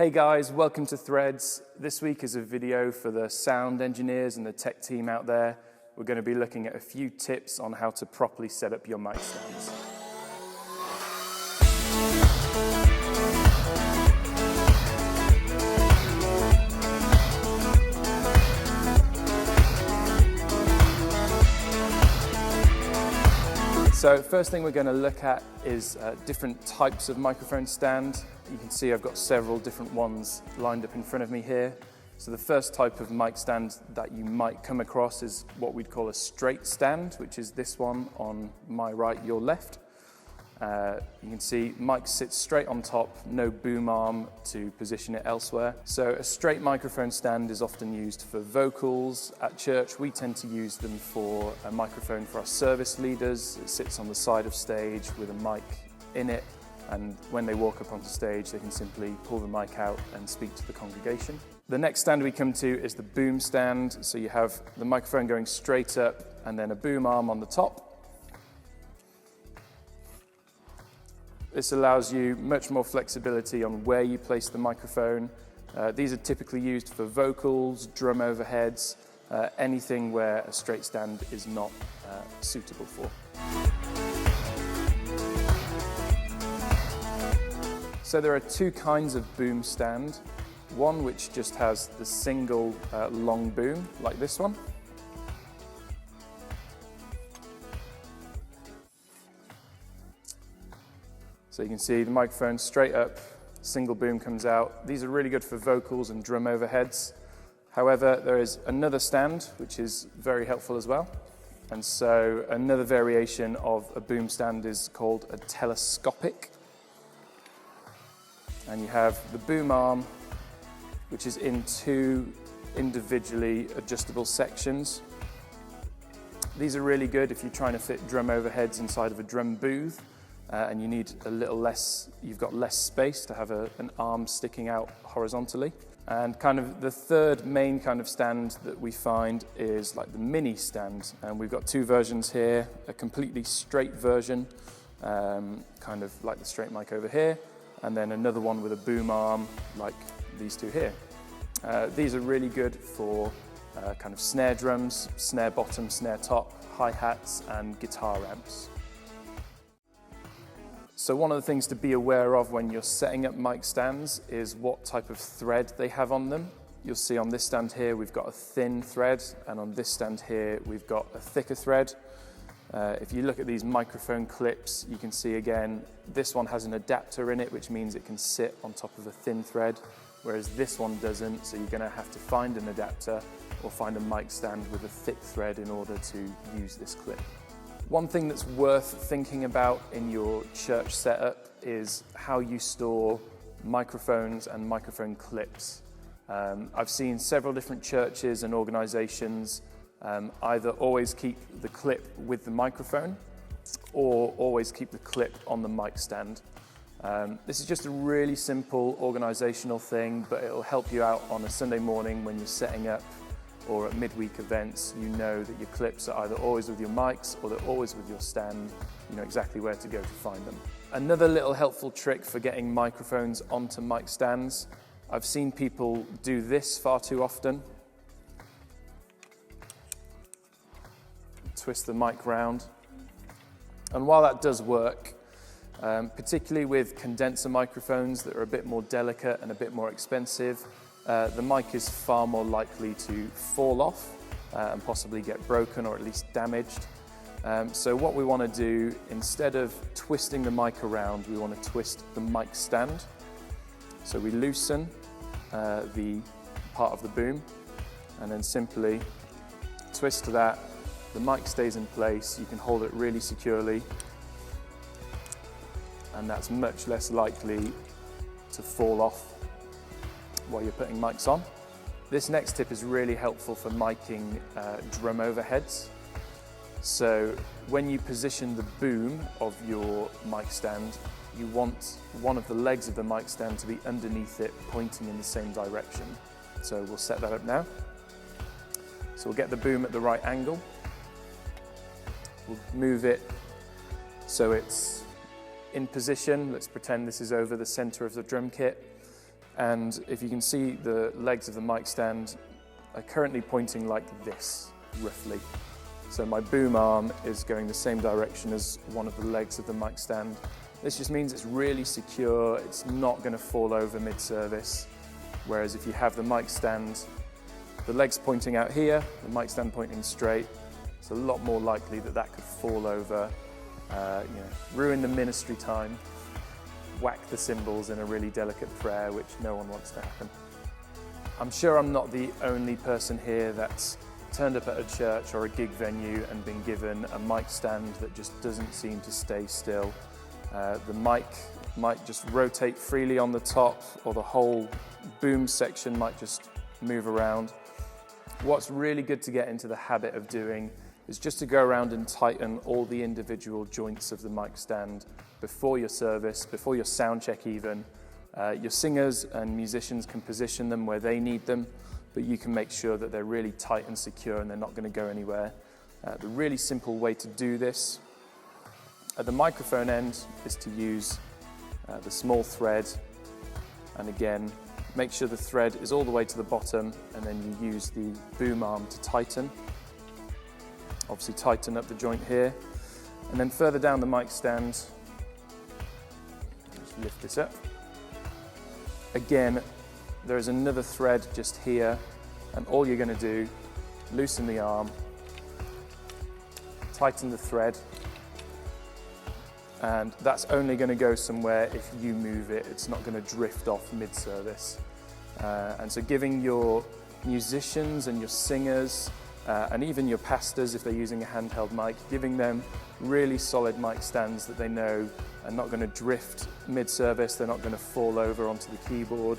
Hey guys, welcome to Threads. This week is a video for the sound engineers and the tech team out there. We're going to be looking at a few tips on how to properly set up your mic stands. So first thing we're going to look at is different types of microphone stand. You can see I've got several different ones lined up in front of me here. So the first type of mic stand that you might come across is what we'd call a straight stand, which is this one on my right, your left. You can see mic sits straight on top, no boom arm to position it elsewhere. So a straight microphone stand is often used for vocals. At church, we tend to use them for a microphone for our service leaders. It sits on the side of stage with a mic in it, and when they walk up onto stage, they can simply pull the mic out and speak to the congregation. The next stand we come to is the boom stand. So you have the microphone going straight up and then a boom arm on the top. This allows you much more flexibility on where you place the microphone. These are typically used for vocals, drum overheads, anything where a straight stand is not suitable for. So there are two kinds of boom stand. One which just has the single long boom, like this one. So you can see the microphone straight up, single boom comes out. These are really good for vocals and drum overheads. However, there is another stand which is very helpful as well. And so another variation of a boom stand is called a telescopic. And you have the boom arm, which is in two individually adjustable sections. These are really good if you're trying to fit drum overheads inside of a drum booth. And you need a little less, you've got less space to have an arm sticking out horizontally. And kind of the third main kind of stand that we find is like the mini stand. And we've got two versions here, a completely straight version, kind of like the straight mic over here, and then another one with a boom arm like these two here. These are really good for kind of snare drums, snare bottom, snare top, hi-hats, and guitar amps. So one of the things to be aware of when you're setting up mic stands is what type of thread they have on them. You'll see on this stand here we've got a thin thread, and on this stand here we've got a thicker thread. If you look at these microphone clips, you can see again this one has an adapter in it, which means it can sit on top of a thin thread, whereas this one doesn't, so you're going to have to find an adapter or find a mic stand with a thick thread in order to use this clip. One thing that's worth thinking about in your church setup is how you store microphones and microphone clips. I've seen several different churches and organizations either always keep the clip with the microphone or always keep the clip on the mic stand. This is just a really simple organizational thing, but it'll help you out on a Sunday morning when you're setting up, or at midweek events. You know that your clips are either always with your mics or they're always with your stand. You know exactly where to go to find them. Another little helpful trick for getting microphones onto mic stands, I've seen people do this far too often. Twist the mic round. And while that does work, particularly with condenser microphones that are a bit more delicate and a bit more expensive, the mic is far more likely to fall off and possibly get broken or at least damaged. So what we want to do, instead of twisting the mic around, we want to twist the mic stand. So we loosen the part of the boom and then simply twist that. The mic stays in place, you can hold it really securely, and that's much less likely to fall off while you're putting mics on. This next tip is really helpful for miking drum overheads. So when you position the boom of your mic stand, you want one of the legs of the mic stand to be underneath it, pointing in the same direction. So we'll set that up now. So we'll get the boom at the right angle. We'll move it so it's in position. Let's pretend this is over the center of the drum kit. And if you can see, the legs of the mic stand are currently pointing like this, roughly. So my boom arm is going the same direction as one of the legs of the mic stand. This just means it's really secure, it's not going to fall over mid-service. Whereas if you have the mic stand, the legs pointing out here, the mic stand pointing straight, it's a lot more likely that that could fall over, ruin the ministry time, whack the cymbals in a really delicate prayer, which no one wants to happen. I'm sure I'm not the only person here that's turned up at a church or a gig venue and been given a mic stand that just doesn't seem to stay still. The mic might just rotate freely on the top, or the whole boom section might just move around. What's really good to get into the habit of doing is just to go around and tighten all the individual joints of the mic stand before your service, before your sound check even. Your singers and musicians can position them where they need them, but you can make sure that they're really tight and secure and they're not going to go anywhere. The really simple way to do this at the microphone end is to use the small thread, and again, make sure the thread is all the way to the bottom, and then you use the boom arm to tighten. Obviously tighten up the joint here, and then further down the mic stand, just lift this up. Again, there is another thread just here, and all you're going to do, loosen the arm, tighten the thread, and that's only going to go somewhere if you move it. It's not going to drift off mid-service. And so giving your musicians and your singers, and even your pastors, if they're using a handheld mic, giving them really solid mic stands that they know are not going to drift mid-service, they're not going to fall over onto the keyboard.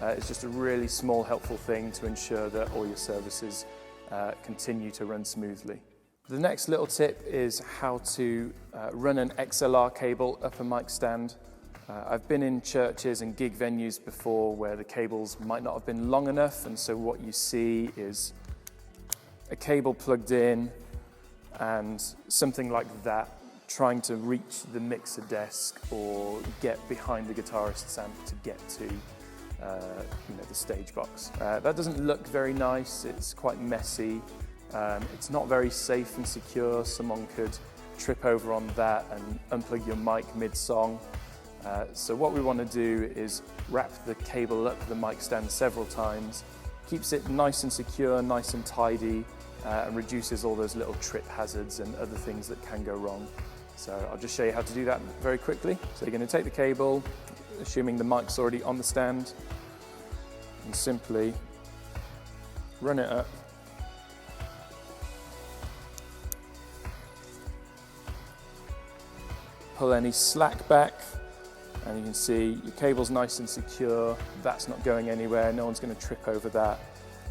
It's just a really small, helpful thing to ensure that all your services continue to run smoothly. The next little tip is how to run an XLR cable up a mic stand. I've been in churches and gig venues before where the cables might not have been long enough, and so what you see is a cable plugged in and something like that trying to reach the mixer desk or get behind the guitarist's amp to get to the stage box. That doesn't look very nice, it's quite messy, it's not very safe and secure. Someone could trip over on that and unplug your mic mid-song. So what we want to do is wrap the cable up the mic stand several times, keeps it nice and secure, nice and tidy, and reduces all those little trip hazards and other things that can go wrong. So I'll just show you how to do that very quickly. So you're going to take the cable, assuming the mic's already on the stand, and simply run it up. Pull any slack back, and you can see your cable's nice and secure. That's not going anywhere, no one's going to trip over that,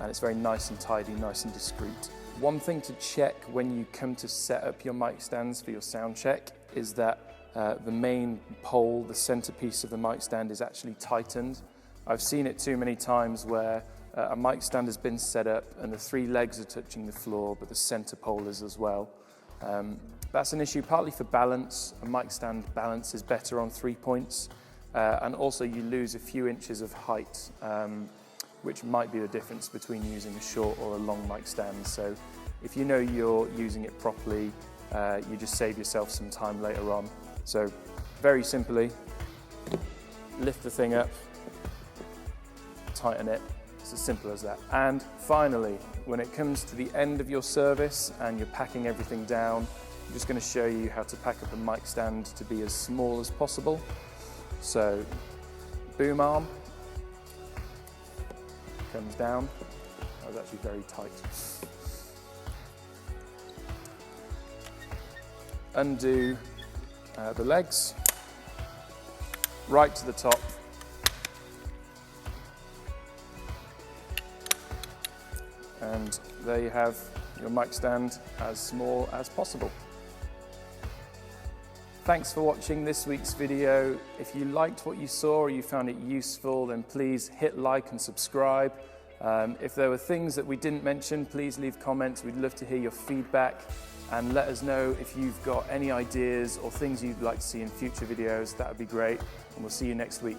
and it's very nice and tidy, nice and discreet. One thing to check when you come to set up your mic stands for your sound check is that the main pole, the centerpiece of the mic stand, is actually tightened. I've seen it too many times where a mic stand has been set up and the three legs are touching the floor, but the center pole is as well. That's an issue partly for balance. A mic stand balance is better on 3 points, and also you lose a few inches of height, which might be the difference between using a short or a long mic stand. So if you know you're using it properly, you just save yourself some time later on. So very simply, lift the thing up, tighten it. It's as simple as that. And finally, when it comes to the end of your service and you're packing everything down, I'm just going to show you how to pack up a mic stand to be as small as possible. So boom arm comes down. That was actually very tight. Undo the legs, right to the top. And there you have your mic stand as small as possible. Thanks for watching this week's video. If you liked what you saw or you found it useful, then please hit like and subscribe. If there were things that we didn't mention, please leave comments. We'd love to hear your feedback, and let us know if you've got any ideas or things you'd like to see in future videos. That would be great, and we'll see you next week.